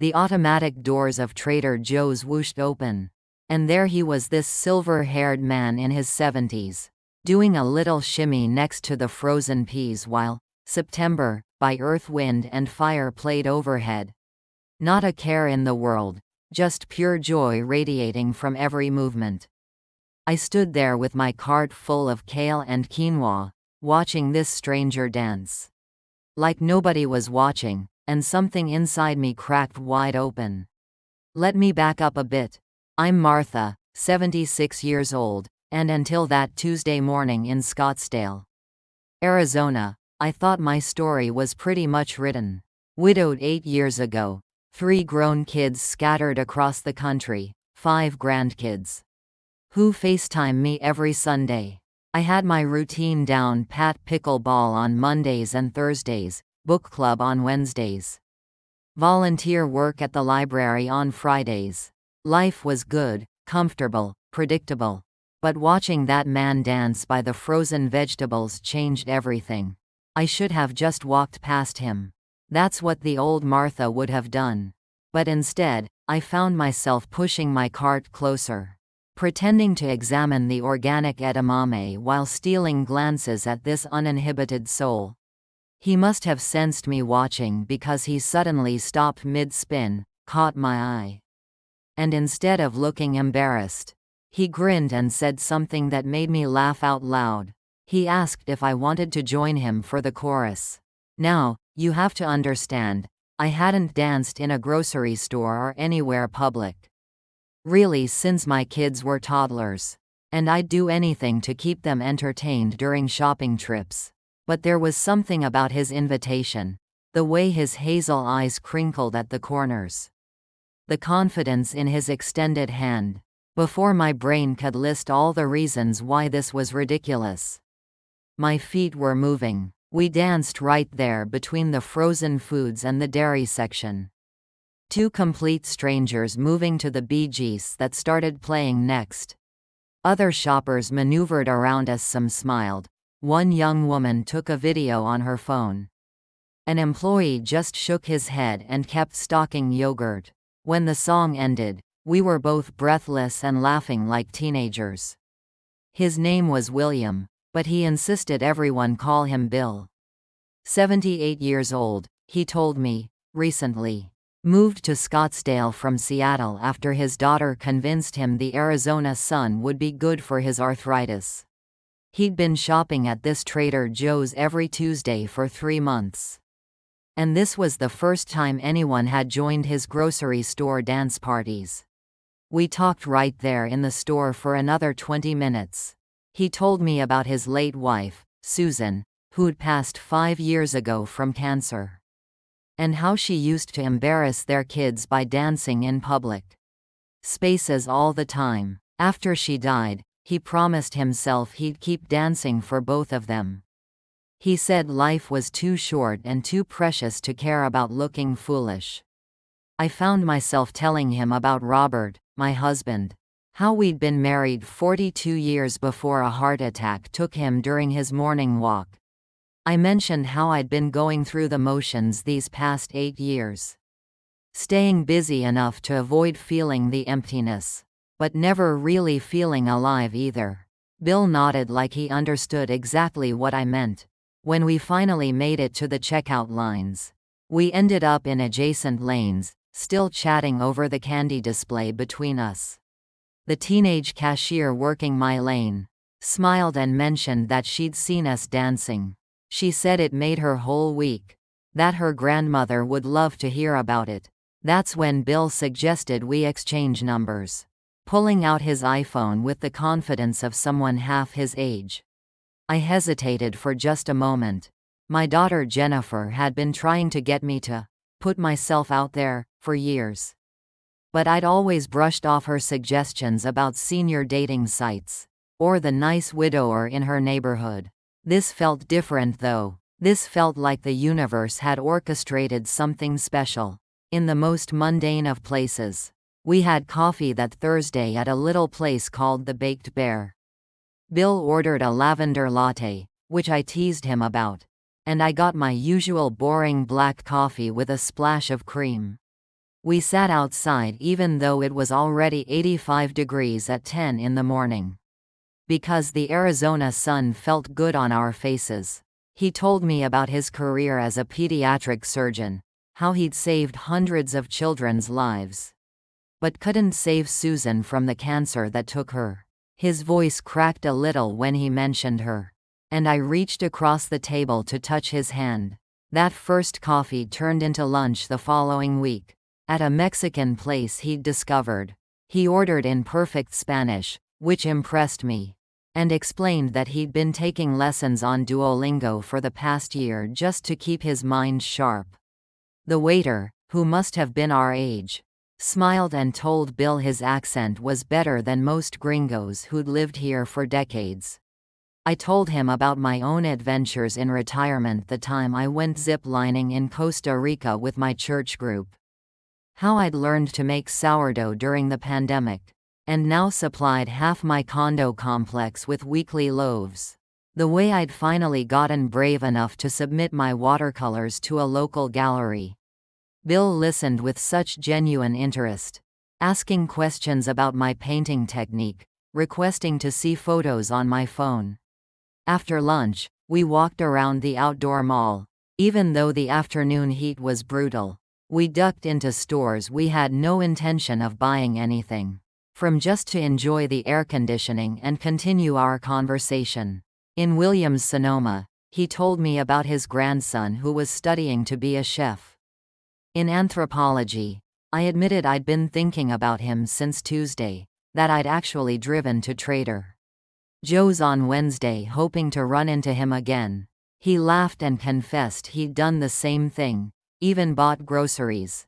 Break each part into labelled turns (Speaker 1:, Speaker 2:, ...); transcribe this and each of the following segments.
Speaker 1: The automatic doors of Trader Joe's whooshed open. And there he was, this silver-haired man in his 70s, doing a little shimmy next to the frozen peas while September, by Earth, Wind and Fire played overhead. Not a care in the world, just pure joy radiating from every movement. I stood there with my cart full of kale and quinoa, watching this stranger dance. Like nobody was watching, and something inside me cracked wide open. Let me back up a bit. I'm Martha, 76 years old, and until that Tuesday morning in Scottsdale, Arizona, I thought my story was pretty much written. Widowed 8 years ago, 3 grown kids scattered across the country, 5 grandkids who FaceTime me every Sunday. I had my routine down pat: pickleball on Mondays and Thursdays, book club on Wednesdays, volunteer work at the library on Fridays. Life was good, comfortable, predictable. But watching that man dance by the frozen vegetables changed everything. I should have just walked past him. That's what the old Martha would have done. But instead, I found myself pushing my cart closer, pretending to examine the organic edamame while stealing glances at this uninhibited soul. He must have sensed me watching because he suddenly stopped mid-spin, caught my eye. And instead of looking embarrassed, he grinned and said something that made me laugh out loud. He asked if I wanted to join him for the chorus. Now, you have to understand, I hadn't danced in a grocery store or anywhere public, really, since my kids were toddlers. And I'd do anything to keep them entertained during shopping trips. But there was something about his invitation, the way his hazel eyes crinkled at the corners, the confidence in his extended hand. Before my brain could list all the reasons why this was ridiculous, my feet were moving. We danced right there between the frozen foods and the dairy section. 2 complete strangers moving to the Bee Gees that started playing next. Other shoppers maneuvered around us, some smiled. One young woman took a video on her phone. An employee just shook his head and kept stocking yogurt. When the song ended, we were both breathless and laughing like teenagers. His name was William, but he insisted everyone call him Bill. 78 years old, he told me, recently. Moved to Scottsdale from Seattle after his daughter convinced him the Arizona sun would be good for his arthritis. He'd been shopping at this Trader Joe's every Tuesday for 3 months. And this was the first time anyone had joined his grocery store dance parties. We talked right there in the store for another 20 minutes. He told me about his late wife, Susan, who'd passed 5 years ago from cancer, and how she used to embarrass their kids by dancing in public spaces all the time. After she died, he promised himself he'd keep dancing for both of them. He said life was too short and too precious to care about looking foolish. I found myself telling him about Robert, my husband, how we'd been married 42 years before a heart attack took him during his morning walk. I mentioned how I'd been going through the motions these past 8 years, staying busy enough to avoid feeling the emptiness, but never really feeling alive either. Bill nodded like he understood exactly what I meant. When we finally made it to the checkout lines, we ended up in adjacent lanes, still chatting over the candy display between us. The teenage cashier working my lane smiled and mentioned that she'd seen us dancing. She said it made her whole week, that her grandmother would love to hear about it. That's when Bill suggested we exchange numbers, pulling out his iPhone with the confidence of someone half his age. I hesitated for just a moment. My daughter Jennifer had been trying to get me to put myself out there for years, but I'd always brushed off her suggestions about senior dating sites or the nice widower in her neighborhood. This felt different though. This felt like the universe had orchestrated something special. In the most mundane of places, we had coffee that Thursday at a little place called the Baked Bear. Bill ordered a lavender latte, which I teased him about, and I got my usual boring black coffee with a splash of cream. We sat outside even though it was already 85 degrees at 10 in the morning. Because the Arizona sun felt good on our faces. He told me about his career as a pediatric surgeon, how he'd saved hundreds of children's lives, but couldn't save Susan from the cancer that took her. His voice cracked a little when he mentioned her, and I reached across the table to touch his hand. That first coffee turned into lunch the following week, at a Mexican place he'd discovered. He ordered in perfect Spanish, which impressed me, and explained that he'd been taking lessons on Duolingo for the past year just to keep his mind sharp. The waiter, who must have been our age, smiled and told Bill his accent was better than most gringos who'd lived here for decades. I told him about my own adventures in retirement, the time I went zip-lining in Costa Rica with my church group, how I'd learned to make sourdough during the pandemic, and now supplied half my condo complex with weekly loaves. The way I'd finally gotten brave enough to submit my watercolors to a local gallery. Bill listened with such genuine interest, asking questions about my painting technique, requesting to see photos on my phone. After lunch, we walked around the outdoor mall. Even though the afternoon heat was brutal, we ducked into stores we had no intention of buying anything from, just to enjoy the air conditioning and continue our conversation. In Williams-Sonoma, he told me about his grandson who was studying to be a chef. In anthropology, I admitted I'd been thinking about him since Tuesday, that I'd actually driven to Trader Joe's on Wednesday hoping to run into him again. He laughed and confessed he'd done the same thing, even bought groceries.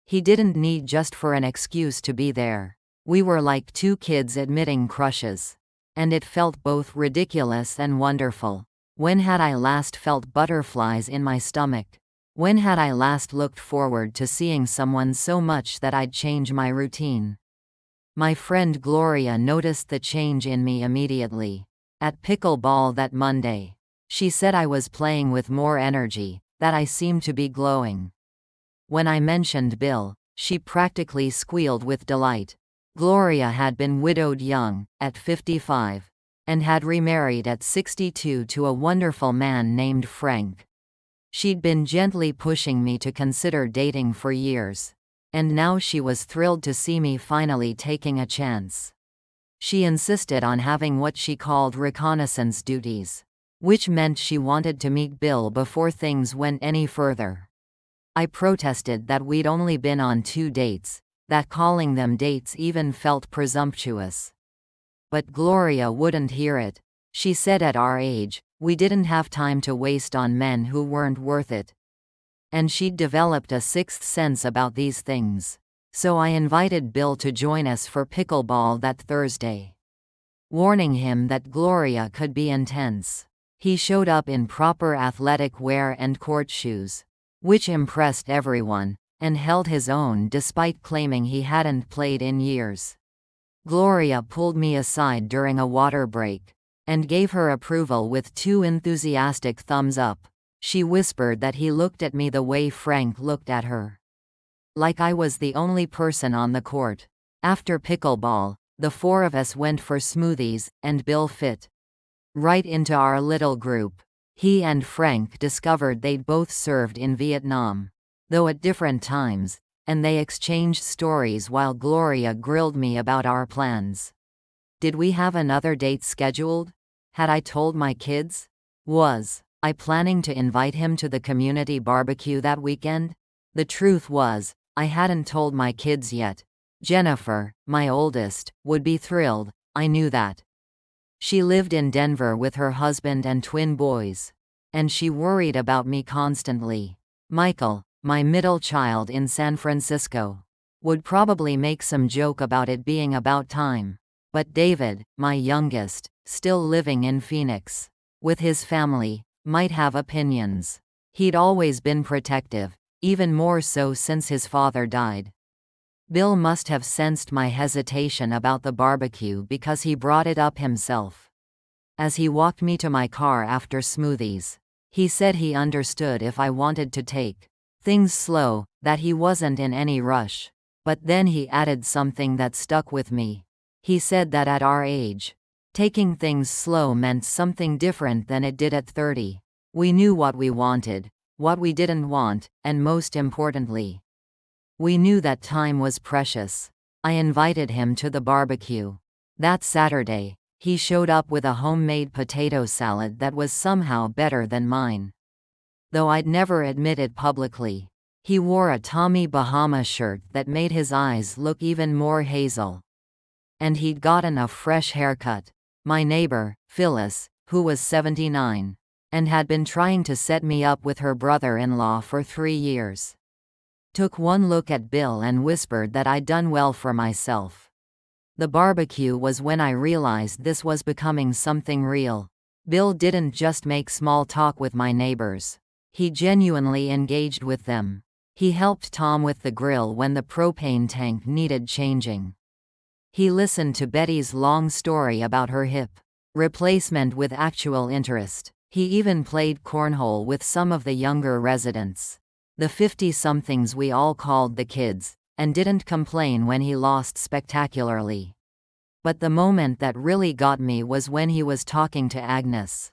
Speaker 1: He didn't need just for an excuse to be there. We were like two kids admitting crushes. And it felt both ridiculous and wonderful. When had I last felt butterflies in my stomach? When had I last looked forward to seeing someone so much that I'd change my routine? My friend Gloria noticed the change in me immediately. At pickleball that Monday, she said I was playing with more energy, that I seemed to be glowing. When I mentioned Bill, she practically squealed with delight. Gloria had been widowed young, at 55, and had remarried at 62 to a wonderful man named Frank. She'd been gently pushing me to consider dating for years, and now she was thrilled to see me finally taking a chance. She insisted on having what she called reconnaissance duties, which meant she wanted to meet Bill before things went any further. I protested that we'd only been on 2 dates, that calling them dates even felt presumptuous. But Gloria wouldn't hear it. She said at our age, we didn't have time to waste on men who weren't worth it. And she'd developed a sixth sense about these things. So I invited Bill to join us for pickleball that Thursday, warning him that Gloria could be intense. He showed up in proper athletic wear and court shoes, which impressed everyone, and held his own despite claiming he hadn't played in years. Gloria pulled me aside during a water break, and gave her approval with 2 enthusiastic thumbs up. She whispered that he looked at me the way Frank looked at her, like I was the only person on the court. After pickleball, the 4 of us went for smoothies, and Bill fit right into our little group. He and Frank discovered they'd both served in Vietnam, though at different times, and they exchanged stories while Gloria grilled me about our plans. Did we have another date scheduled? Had I told my kids? Was I planning to invite him to the community barbecue that weekend? The truth was, I hadn't told my kids yet. Jennifer, my oldest, would be thrilled, I knew that. She lived in Denver with her husband and twin boys, and she worried about me constantly. Michael, my middle child in San Francisco, would probably make some joke about it being about time. But David, my youngest, still living in Phoenix with his family, might have opinions. He'd always been protective, even more so since his father died. Bill must have sensed my hesitation about the barbecue because he brought it up himself. As he walked me to my car after smoothies, he said he understood if I wanted to take things slow, that he wasn't in any rush. But then he added something that stuck with me. He said that at our age, taking things slow meant something different than it did at 30. We knew what we wanted, what we didn't want, and most importantly, we knew that time was precious. I invited him to the barbecue. That Saturday, he showed up with a homemade potato salad that was somehow better than mine. Though I'd never admit it publicly. He wore a Tommy Bahama shirt that made his eyes look even more hazel. And he'd gotten a fresh haircut. My neighbor, Phyllis, who was 79, and had been trying to set me up with her brother-in-law for 3 years, took one look at Bill and whispered that I'd done well for myself. The barbecue was when I realized this was becoming something real. Bill didn't just make small talk with my neighbors. He genuinely engaged with them. He helped Tom with the grill when the propane tank needed changing. He listened to Betty's long story about her hip replacement with actual interest. He even played cornhole with some of the younger residents, the 50-somethings we all called the kids, and didn't complain when he lost spectacularly. But the moment that really got me was when he was talking to Agnes,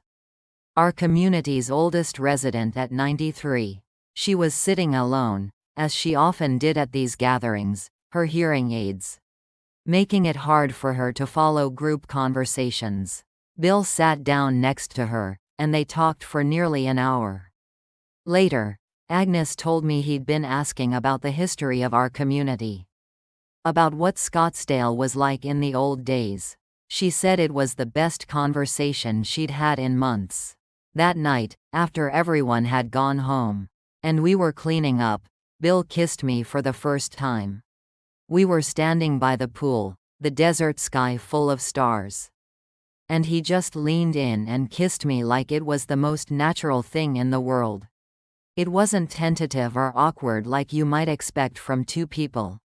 Speaker 1: our community's oldest resident at 93. She was sitting alone, as she often did at these gatherings, her hearing aids making it hard for her to follow group conversations. Bill sat down next to her, and they talked for nearly an hour. Later, Agnes told me he'd been asking about the history of our community, about what Scottsdale was like in the old days. She said it was the best conversation she'd had in months. That night, after everyone had gone home, and we were cleaning up, Bill kissed me for the first time. We were standing by the pool, the desert sky full of stars. And he just leaned in and kissed me like it was the most natural thing in the world. It wasn't tentative or awkward like you might expect from two people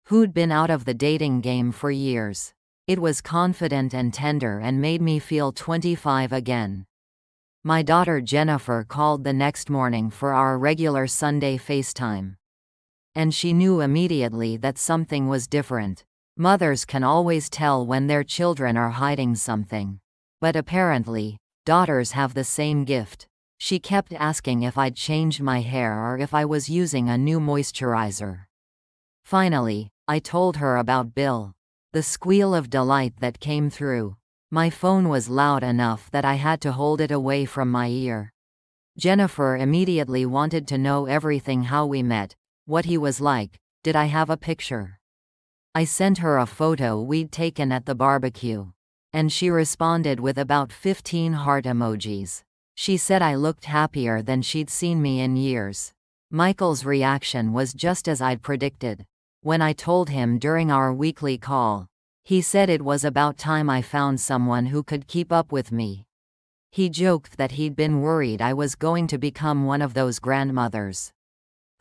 Speaker 1: who'd been out of the dating game for years. It was confident and tender and made me feel 25 again. My daughter Jennifer called the next morning for our regular Sunday FaceTime. And she knew immediately that something was different. Mothers can always tell when their children are hiding something. But apparently, daughters have the same gift. She kept asking if I'd changed my hair or if I was using a new moisturizer. Finally, I told her about Bill. The squeal of delight that came through my phone was loud enough that I had to hold it away from my ear. Jennifer immediately wanted to know everything: how we met, what he was like, did I have a picture. I sent her a photo we'd taken at the barbecue, and she responded with about 15 heart emojis. She said I looked happier than she'd seen me in years. Michael's reaction was just as I'd predicted. When I told him during our weekly call, he said it was about time I found someone who could keep up with me. He joked that he'd been worried I was going to become one of those grandmothers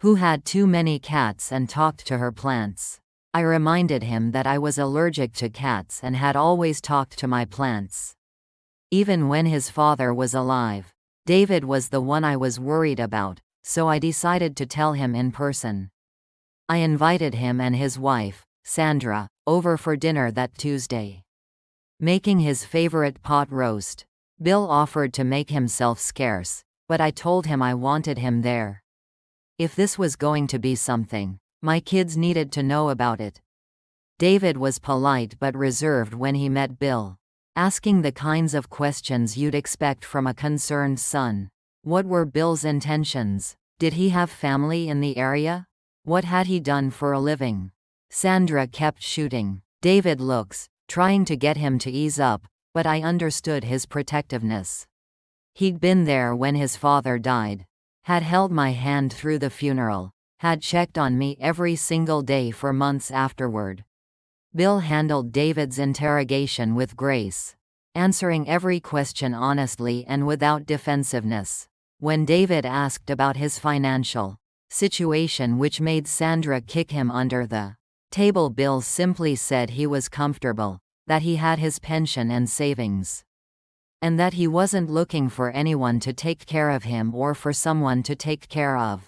Speaker 1: who had too many cats and talked to her plants. I reminded him that I was allergic to cats and had always talked to my plants, even when his father was alive. David was the one I was worried about, so I decided to tell him in person. I invited him and his wife, Sandra, over for dinner that Tuesday, making his favorite pot roast. Bill offered to make himself scarce, but I told him I wanted him there. If this was going to be something, my kids needed to know about it. David was polite but reserved when he met Bill, asking the kinds of questions you'd expect from a concerned son. What were Bill's intentions? Did he have family in the area? What had he done for a living? Sandra kept shooting David looks, trying to get him to ease up, but I understood his protectiveness. He'd been there when his father died, had held my hand through the funeral, had checked on me every single day for months afterward. Bill handled David's interrogation with grace, answering every question honestly and without defensiveness. When David asked about his financial situation, which made Sandra kick him under the table, Bill simply said he was comfortable, that he had his pension and savings, and that he wasn't looking for anyone to take care of him or for someone to take care of.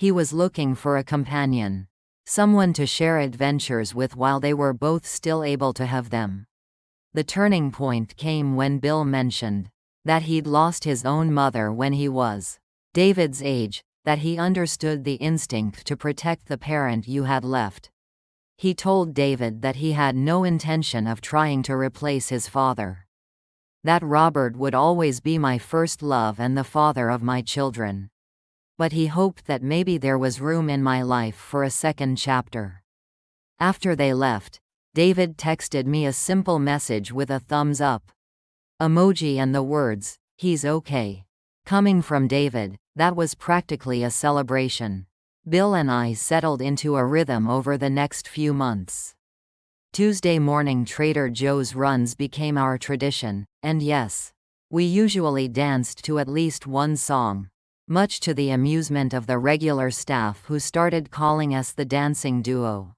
Speaker 1: He was looking for a companion. Someone to share adventures with while they were both still able to have them. The turning point came when Bill mentioned that he'd lost his own mother when he was David's age, that he understood the instinct to protect the parent you had left. He told David that he had no intention of trying to replace his father. That Robert would always be my first love and the father of my children. But he hoped that maybe there was room in my life for a second chapter. After they left, David texted me a simple message with a thumbs up emoji and the words, "He's okay." Coming from David, that was practically a celebration. Bill and I settled into a rhythm over the next few months. Tuesday morning Trader Joe's runs became our tradition, and yes, we usually danced to at least one song, much to the amusement of the regular staff who started calling us the dancing duo.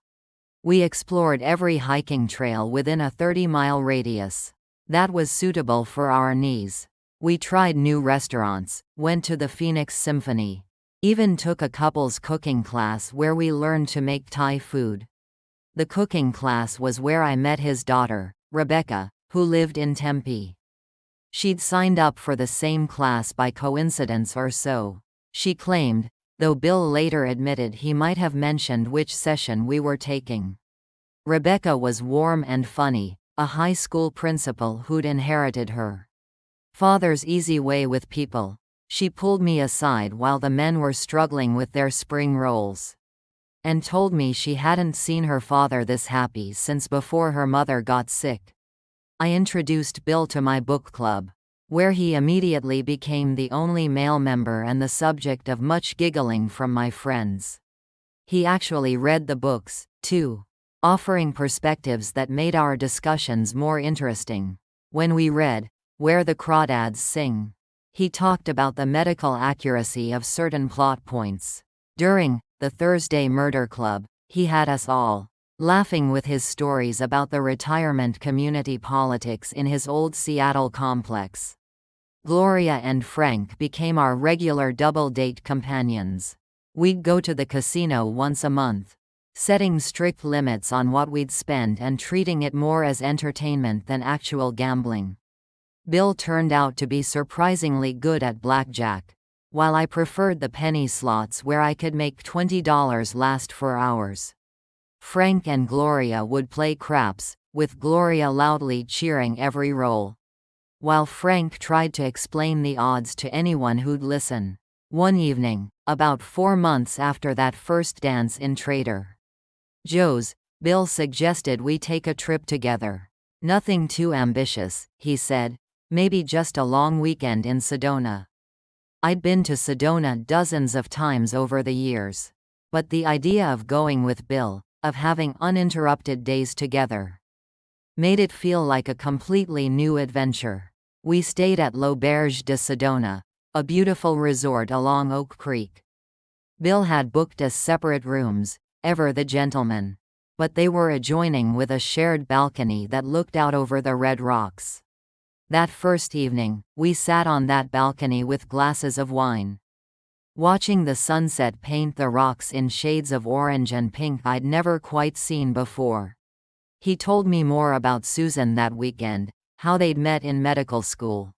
Speaker 1: We explored every hiking trail within a 30-mile radius that was suitable for our knees. We tried new restaurants, went to the Phoenix Symphony, even took a couple's cooking class where we learned to make Thai food. The cooking class was where I met his daughter, Rebecca, who lived in Tempe. She'd signed up for the same class by coincidence or so, she claimed, though Bill later admitted he might have mentioned which session we were taking. Rebecca was warm and funny, a high school principal who'd inherited her father's easy way with people. She pulled me aside while the men were struggling with their spring rolls, and told me she hadn't seen her father this happy since before her mother got sick. I introduced Bill to my book club, where he immediately became the only male member and the subject of much giggling from my friends. He actually read the books, too, offering perspectives that made our discussions more interesting. When we read Where the Crawdads Sing, he talked about the medical accuracy of certain plot points. During the Thursday Murder Club, he had us all laughing with his stories about the retirement community politics in his old Seattle complex. Gloria and Frank became our regular double-date companions. We'd go to the casino once a month, setting strict limits on what we'd spend and treating it more as entertainment than actual gambling. Bill turned out to be surprisingly good at blackjack, while I preferred the penny slots where I could make $20 last for hours. Frank and Gloria would play craps, with Gloria loudly cheering every roll, while Frank tried to explain the odds to anyone who'd listen. One evening, about 4 months after that first dance in Trader Joe's, Bill suggested we take a trip together. Nothing too ambitious, he said, maybe just a long weekend in Sedona. I'd been to Sedona dozens of times over the years, but the idea of going with Bill, of having uninterrupted days together, made it feel like a completely new adventure. We stayed at L'Auberge de Sedona, a beautiful resort along Oak Creek. Bill had booked us separate rooms, ever the gentleman, but they were adjoining with a shared balcony that looked out over the red rocks. That first evening, we sat on that balcony with glasses of wine, watching the sunset paint the rocks in shades of orange and pink I'd never quite seen before. He told me more about Susan that weekend, how they'd met in medical school,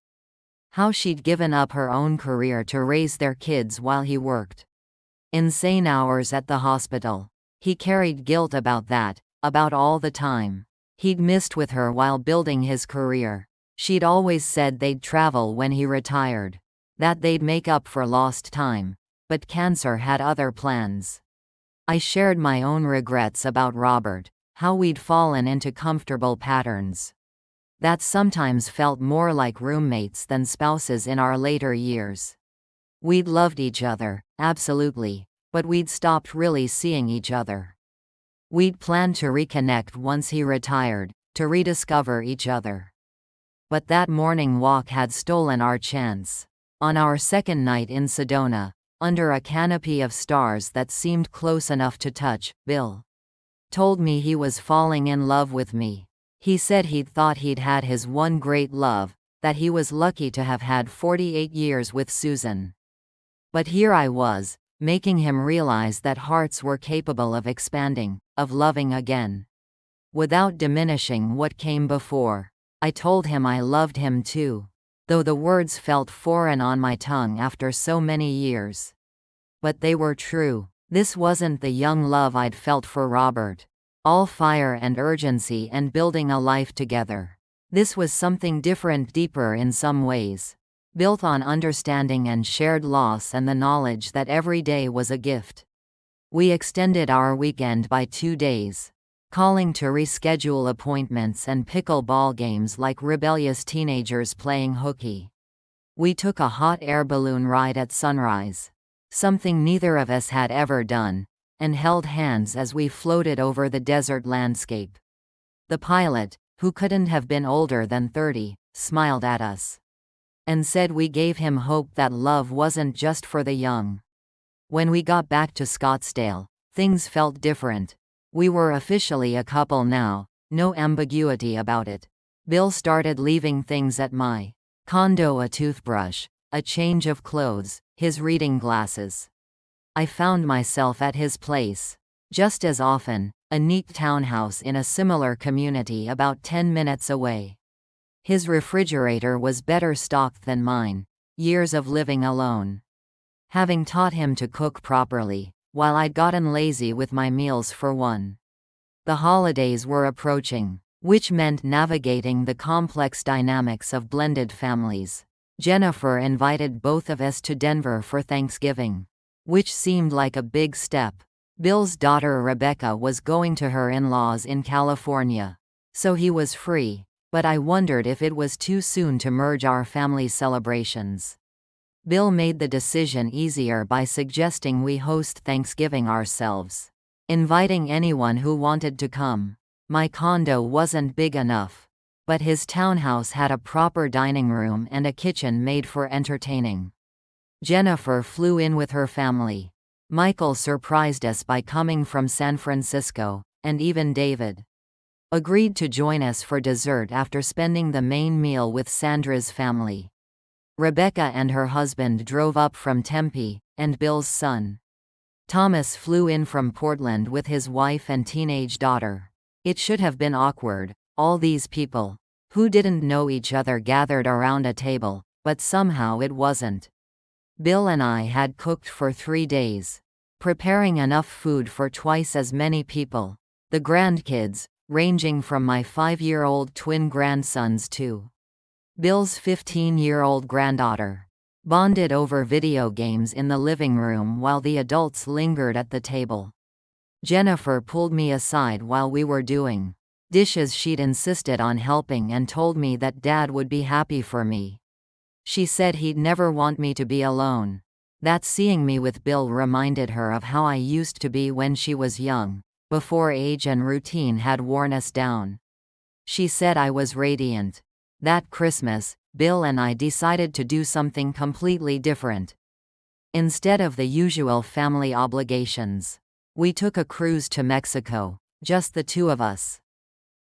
Speaker 1: how she'd given up her own career to raise their kids while he worked insane hours at the hospital. He carried guilt about that, about all the time he'd missed with her while building his career. She'd always said they'd travel when he retired, that they'd make up for lost time, but cancer had other plans. I shared my own regrets about Robert, how we'd fallen into comfortable patterns that sometimes felt more like roommates than spouses in our later years. We'd loved each other, absolutely, but we'd stopped really seeing each other. We'd planned to reconnect once he retired, to rediscover each other. But that morning walk had stolen our chance. On our second night in Sedona, under a canopy of stars that seemed close enough to touch, Bill told me he was falling in love with me. He said he'd thought he'd had his one great love, that he was lucky to have had 48 years with Susan. But here I was, making him realize that hearts were capable of expanding, of loving again. Without diminishing what came before, I told him I loved him too, though the words felt foreign on my tongue after so many years. But they were true. This wasn't the young love I'd felt for Robert, all fire and urgency and building a life together. This was something different, deeper in some ways, built on understanding and shared loss and the knowledge that every day was a gift. We extended our weekend by 2 days, calling to reschedule appointments and pickle ball games like rebellious teenagers playing hooky. We took a hot air balloon ride at sunrise, something neither of us had ever done, and held hands as we floated over the desert landscape. The pilot, who couldn't have been older than 30, smiled at us and said we gave him hope that love wasn't just for the young. When we got back to Scottsdale, things felt different. We were officially a couple now, no ambiguity about it. Bill started leaving things at my condo: a toothbrush, a change of clothes, his reading glasses. I found myself at his place just as often, a neat townhouse in a similar community about 10 minutes away. His refrigerator was better stocked than mine, years of living alone having taught him to cook properly, while I'd gotten lazy with my meals for one. The holidays were approaching, which meant navigating the complex dynamics of blended families. Jennifer invited both of us to Denver for Thanksgiving, which seemed like a big step. Bill's daughter Rebecca was going to her in-laws in California, so he was free, but I wondered if it was too soon to merge our family celebrations. Bill made the decision easier by suggesting we host Thanksgiving ourselves, inviting anyone who wanted to come. My condo wasn't big enough, but his townhouse had a proper dining room and a kitchen made for entertaining. Jennifer flew in with her family. Michael surprised us by coming from San Francisco, and even David agreed to join us for dessert after spending the main meal with Sandra's family. Rebecca and her husband drove up from Tempe, and Bill's son Thomas flew in from Portland with his wife and teenage daughter. It should have been awkward, all these people, who didn't know each other gathered around a table, but somehow it wasn't. Bill and I had cooked for 3 days, preparing enough food for twice as many people. The grandkids, ranging from my 5-year-old twin grandsons to Bill's 15-year-old granddaughter, bonded over video games in the living room while the adults lingered at the table. Jennifer pulled me aside while we were doing dishes. She'd insisted on helping and told me that Dad would be happy for me. She said he'd never want me to be alone. That seeing me with Bill reminded her of how I used to be when she was young, before age and routine had worn us down. She said I was radiant. That Christmas, Bill and I decided to do something completely different. Instead of the usual family obligations, we took a cruise to Mexico, just the two of us.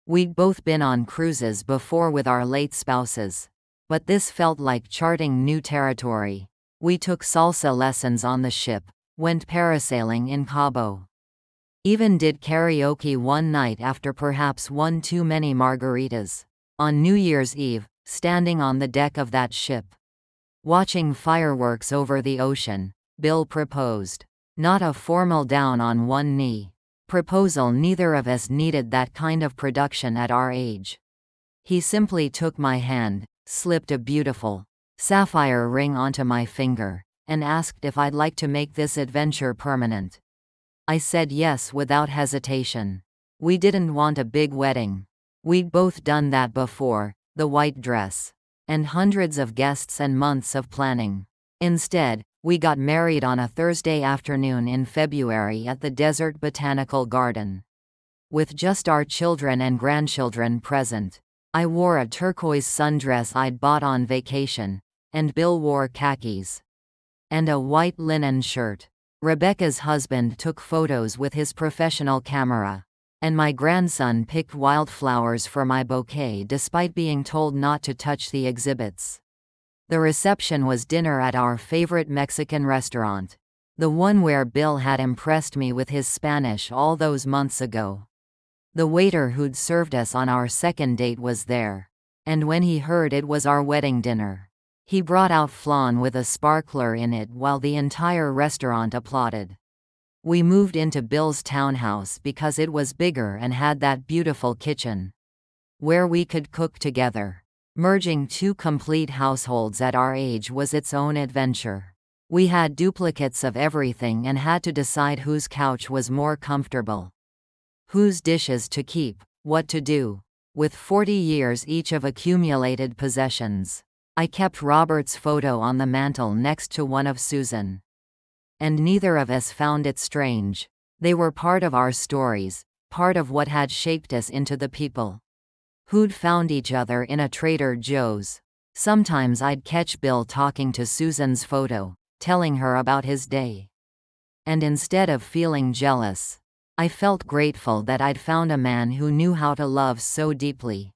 Speaker 1: We'd both been on cruises before with our late spouses, but this felt like charting new territory. We took salsa lessons on the ship, went parasailing in Cabo, even did karaoke one night after perhaps one too many margaritas. On New Year's Eve, standing on the deck of that ship, watching fireworks over the ocean, Bill proposed. Not a formal down on one knee proposal. Neither of us needed that kind of production at our age. He simply took my hand, slipped a beautiful sapphire ring onto my finger, and asked if I'd like to make this adventure permanent. I said yes without hesitation. We didn't want a big wedding. We'd both done that before, the white dress, and hundreds of guests and months of planning. Instead, we got married on a Thursday afternoon in February at the Desert Botanical Garden, with just our children and grandchildren present. I wore a turquoise sundress I'd bought on vacation, and Bill wore khakis and a white linen shirt. Rebecca's husband took photos with his professional camera, and my grandson picked wildflowers for my bouquet despite being told not to touch the exhibits. The reception was dinner at our favorite Mexican restaurant. The one where Bill had impressed me with his Spanish all those months ago. The waiter who'd served us on our second date was there. And when he heard it was our wedding dinner, he brought out flan with a sparkler in it while the entire restaurant applauded. We moved into Bill's townhouse because it was bigger and had that beautiful kitchen where we could cook together. Merging two complete households at our age was its own adventure. We had duplicates of everything and had to decide whose couch was more comfortable, whose dishes to keep, what to do. With 40 years each of accumulated possessions, I kept Robert's photo on the mantel next to one of Susan. And neither of us found it strange. They were part of our stories, part of what had shaped us into the people who'd found each other in a Trader Joe's. Sometimes I'd catch Bill talking to Susan's photo, telling her about his day. And instead of feeling jealous, I felt grateful that I'd found a man who knew how to love so deeply.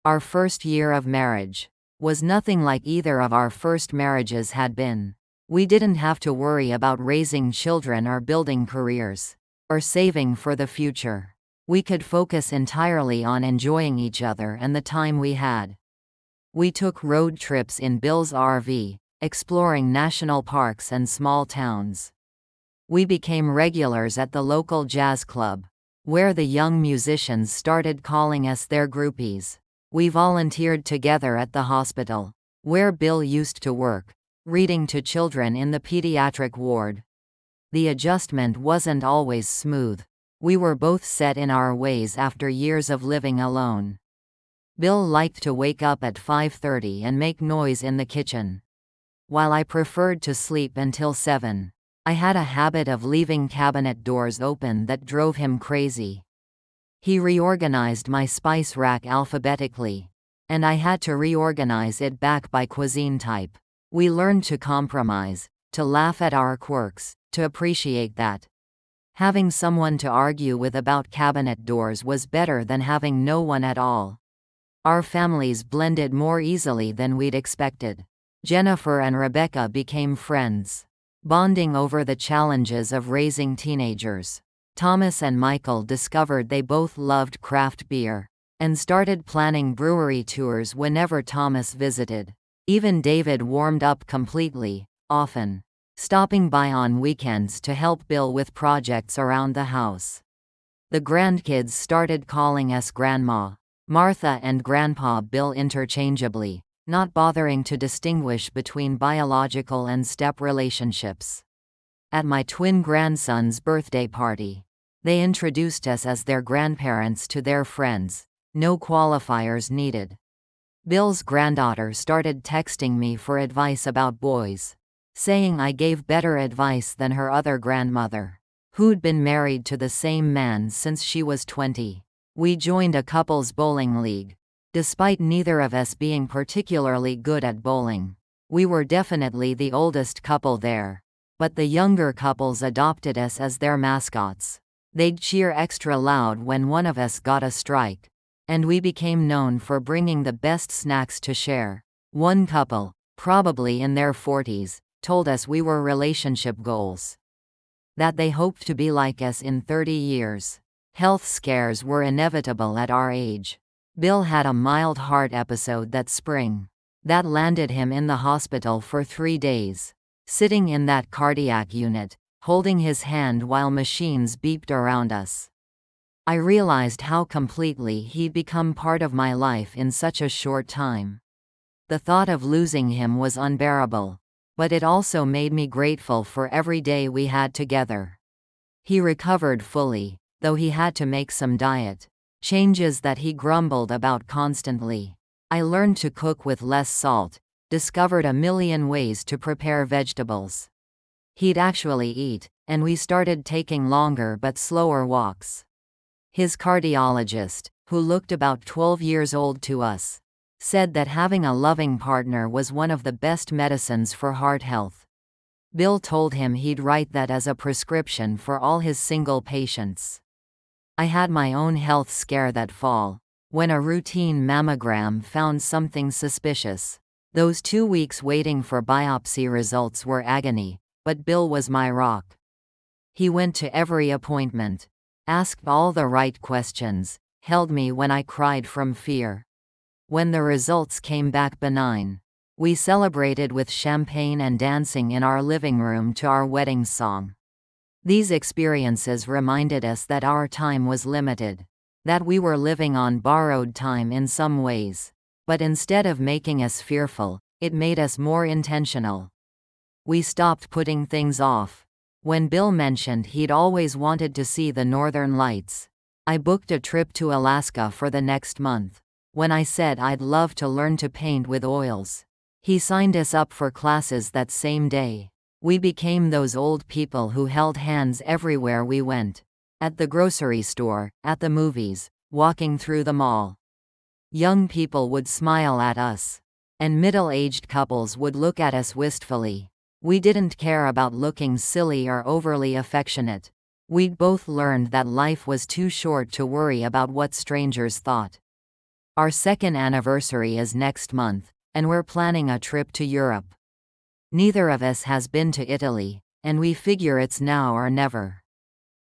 Speaker 1: Our first year of marriage was nothing like either of our first marriages had been. We didn't have to worry about raising children or building careers, or saving for the future. We could focus entirely on enjoying each other and the time we had. We took road trips in Bill's RV, exploring national parks and small towns. We became regulars at the local jazz club, where the young musicians started calling us their groupies. We volunteered together at the hospital, where Bill used to work, reading to children in the pediatric ward. The adjustment wasn't always smooth. We were both set in our ways after years of living alone. Bill liked to wake up at 5:30 and make noise in the kitchen, while I preferred to sleep until 7. I had a habit of leaving cabinet doors open that drove him crazy. He reorganized my spice rack alphabetically, and I had to reorganize it back by cuisine type. We learned to compromise, to laugh at our quirks, to appreciate that having someone to argue with about cabinet doors was better than having no one at all. Our families blended more easily than we'd expected. Jennifer and Rebecca became friends, bonding over the challenges of raising teenagers. Thomas and Michael discovered they both loved craft beer, and started planning brewery tours whenever Thomas visited. Even David warmed up completely, often stopping by on weekends to help Bill with projects around the house. The grandkids started calling us Grandma, Martha and Grandpa Bill interchangeably, not bothering to distinguish between biological and step relationships. At my twin grandson's birthday party, they introduced us as their grandparents to their friends, no qualifiers needed. Bill's granddaughter started texting me for advice about boys, saying I gave better advice than her other grandmother, who'd been married to the same man since she was 20. We joined a couples bowling league. Despite neither of us being particularly good at bowling, we were definitely the oldest couple there. But the younger couples adopted us as their mascots. They'd cheer extra loud when one of us got a strike, and we became known for bringing the best snacks to share. One couple, probably in their 40s, told us we were relationship goals, that they hoped to be like us in 30 years. Health scares were inevitable at our age. Bill had a mild heart episode that spring. That landed him in the hospital for 3 days, sitting in that cardiac unit, holding his hand while machines beeped around us. I realized how completely he'd become part of my life in such a short time. The thought of losing him was unbearable, but it also made me grateful for every day we had together. He recovered fully, though he had to make some diet changes that he grumbled about constantly. I learned to cook with less salt, discovered a million ways to prepare vegetables he'd actually eat, and we started taking longer but slower walks. His cardiologist, who looked about 12 years old to us, said that having a loving partner was one of the best medicines for heart health. Bill told him he'd write that as a prescription for all his single patients. I had my own health scare that fall, when a routine mammogram found something suspicious. Those 2 weeks waiting for biopsy results were agony, but Bill was my rock. He went to every appointment, asked all the right questions, held me when I cried from fear. When the results came back benign, we celebrated with champagne and dancing in our living room to our wedding song. These experiences reminded us that our time was limited, that we were living on borrowed time in some ways. But instead of making us fearful, it made us more intentional. We stopped putting things off. When Bill mentioned he'd always wanted to see the northern lights, I booked a trip to Alaska for the next month. When I said I'd love to learn to paint with oils, he signed us up for classes that same day. We became those old people who held hands everywhere we went. At the grocery store, at the movies, walking through the mall. Young people would smile at us, and middle-aged couples would look at us wistfully. We didn't care about looking silly or overly affectionate. We'd both learned that life was too short to worry about what strangers thought. Our second anniversary is next month, and we're planning a trip to Europe. Neither of us has been to Italy, and we figure it's now or never.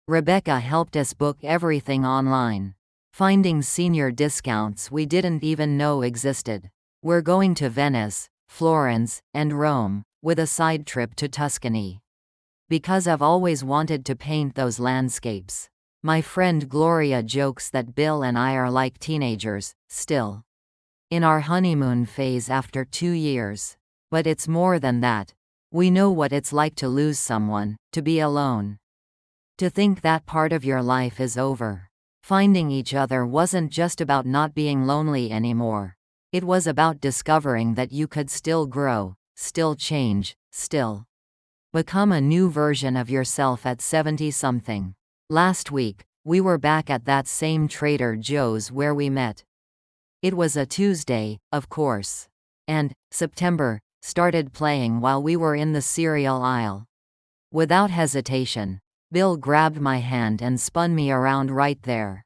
Speaker 1: Rebecca helped us book everything online, finding senior discounts we didn't even know existed. We're going to Venice, Florence, and Rome, with a side trip to Tuscany. Because I've always wanted to paint those landscapes. My friend Gloria jokes that Bill and I are like teenagers, still in our honeymoon phase after 2 years. But it's more than that. We know what it's like to lose someone, to be alone. To think that part of your life is over. Finding each other wasn't just about not being lonely anymore. It was about discovering that you could still grow, still change, still become a new version of yourself at 70-something. Last week, we were back at that same Trader Joe's where we met. It was a Tuesday, of course. And September started playing while we were in the cereal aisle. Without hesitation, Bill grabbed my hand and spun me around right there.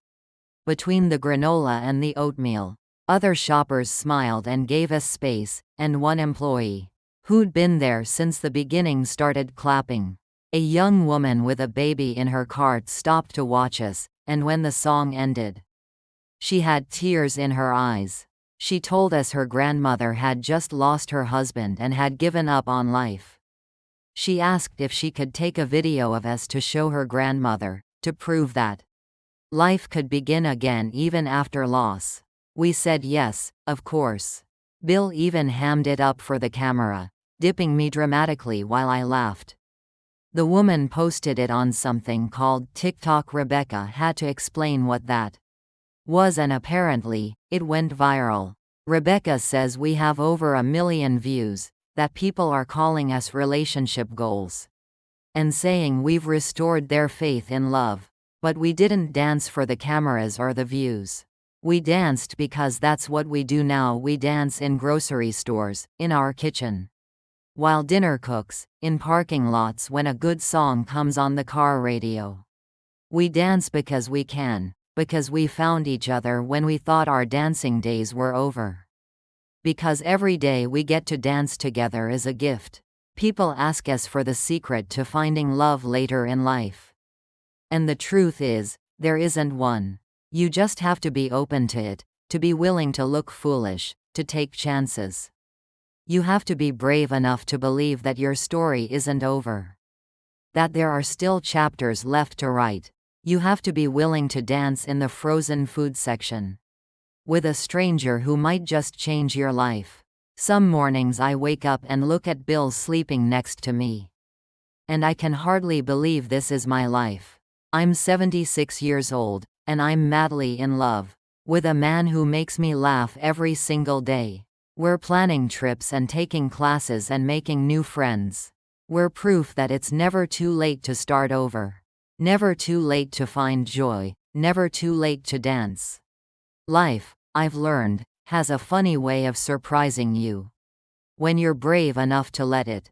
Speaker 1: Between the granola and the oatmeal, other shoppers smiled and gave us space, and one employee, who'd been there since the beginning, started clapping. A young woman with a baby in her cart stopped to watch us, and when the song ended, she had tears in her eyes. She told us her grandmother had just lost her husband and had given up on life. She asked if she could take a video of us to show her grandmother, to prove that life could begin again even after loss. We said yes, of course. Bill even hammed it up for the camera, dipping me dramatically while I laughed. The woman posted it on something called TikTok. Rebecca had to explain what that was, and apparently, it went viral. Rebecca says we have over 1 million views, that people are calling us relationship goals, and saying we've restored their faith in love. But we didn't dance for the cameras or the views. We danced because that's what we do now. We dance in grocery stores, in our kitchen, while dinner cooks, in parking lots when a good song comes on the car radio. We dance because we can, because we found each other when we thought our dancing days were over. Because every day we get to dance together is a gift. People ask us for the secret to finding love later in life. And the truth is, there isn't one. You just have to be open to it, to be willing to look foolish, to take chances. You have to be brave enough to believe that your story isn't over, that there are still chapters left to write. You have to be willing to dance in the frozen food section with a stranger who might just change your life. Some mornings I wake up and look at Bill sleeping next to me, and I can hardly believe this is my life. I'm 76 years old, and I'm madly in love with a man who makes me laugh every single day. We're planning trips and taking classes and making new friends. We're proof that it's never too late to start over. Never too late to find joy, never too late to dance. Life, I've learned, has a funny way of surprising you when you're brave enough to let it.